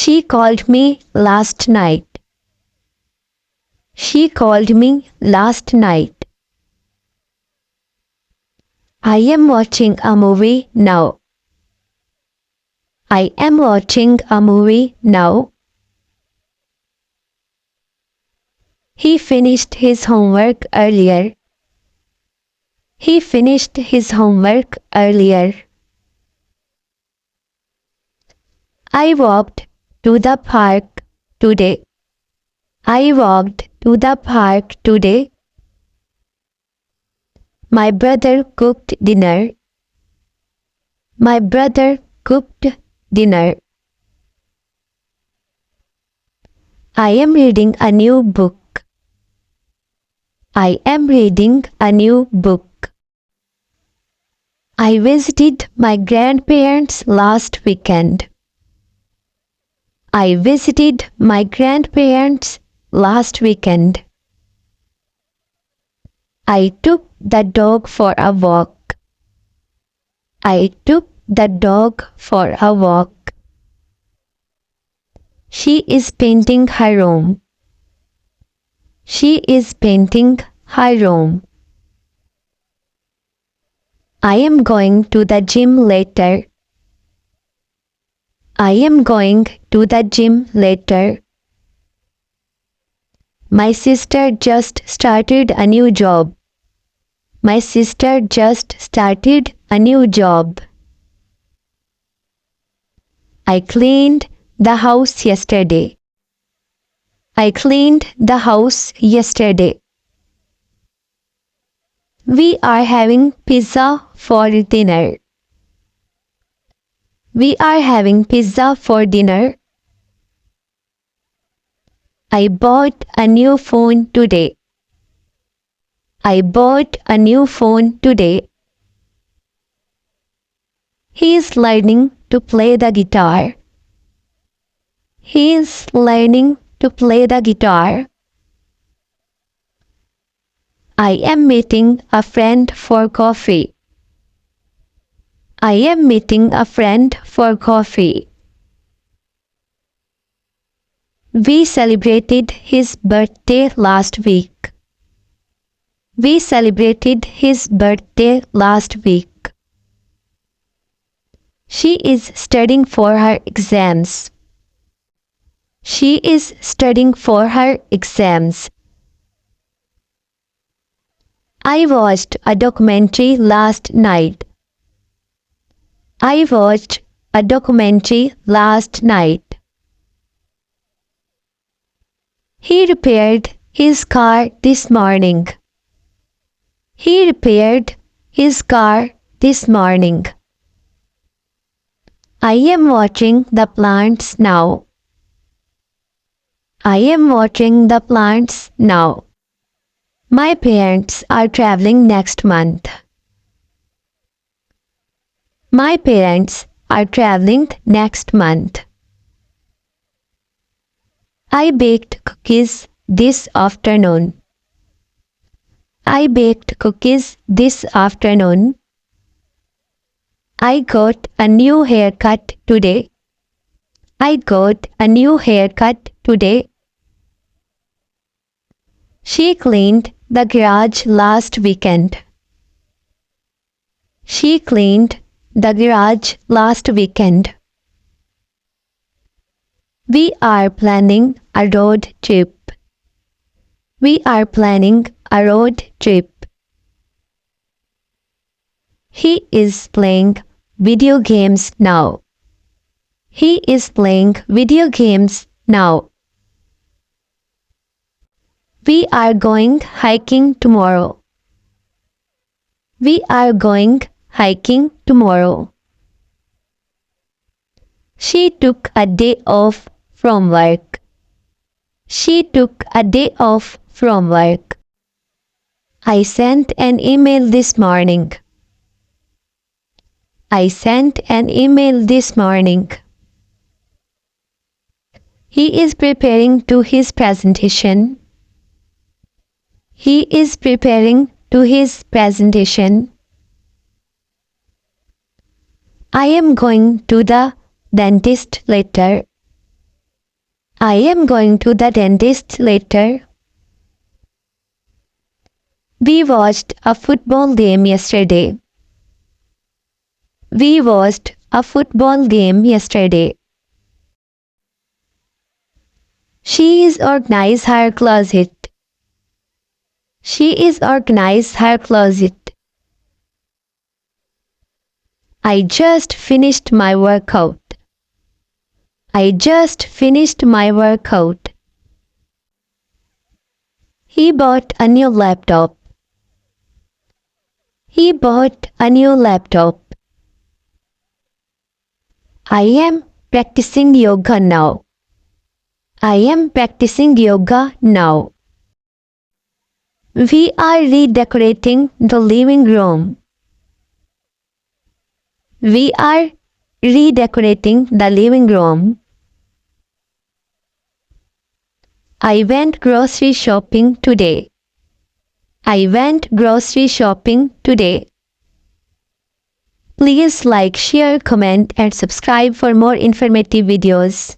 She called me last night. She called me last night. I am watching a movie now. I am watching a movie now. He finished his homework earlier. He finished his homework earlier. I walked to the park today. I walked to the park today. My brother cooked dinner. My brother cooked dinner. I am reading a new book. I am reading a new book. I visited my grandparents last weekend. I visited my grandparents last weekend. I took the dog for a walk. I took the dog for a walk. She is painting her room. She is painting her room. I am going to the gym later. I am going to the gym later. My sister just started a new job. My sister just started a new job. I cleaned the house yesterday. I cleaned the house yesterday. We are having pizza for dinner. We are having pizza for dinner. I bought a new phone today. I bought a new phone today. He is learning to play the guitar. He is learning to play the guitar. I am meeting a friend for coffee. I am meeting a friend for coffee. We celebrated his birthday last week. We celebrated his birthday last week. She is studying for her exams. She is studying for her exams. I watched a documentary last night. I watched a documentary last night. He repaired his car this morning. He repaired his car this morning. I am watching the plants now. I am watching the plants now. My parents are traveling next month. My parents are traveling next month. I baked cookies this afternoon. I baked cookies this afternoon. I got a new haircut today. I got a new haircut today. She cleaned the garage last weekend. She cleaned the garage last weekend. We are planning a road trip. We are planning a road trip. He is playing video games now. He is playing video games now. We are going hiking tomorrow. We are going hiking tomorrow. She took a day off from work. She took a day off from work. I sent an email this morning. I sent an email this morning. He is preparing to his presentation. He is preparing to his presentation. I am going to the dentist later. I am going to the dentist later. We watched a football game yesterday. We watched a football game yesterday. She is organized her closet. She is organized her closet. I just finished my workout. I just finished my workout. He bought a new laptop. He bought a new laptop. I am practicing yoga now. I am practicing yoga now. We are redecorating the living room. We are redecorating the living room. I went grocery shopping today. I went grocery shopping today. Please like, share, comment and subscribe for more informative videos.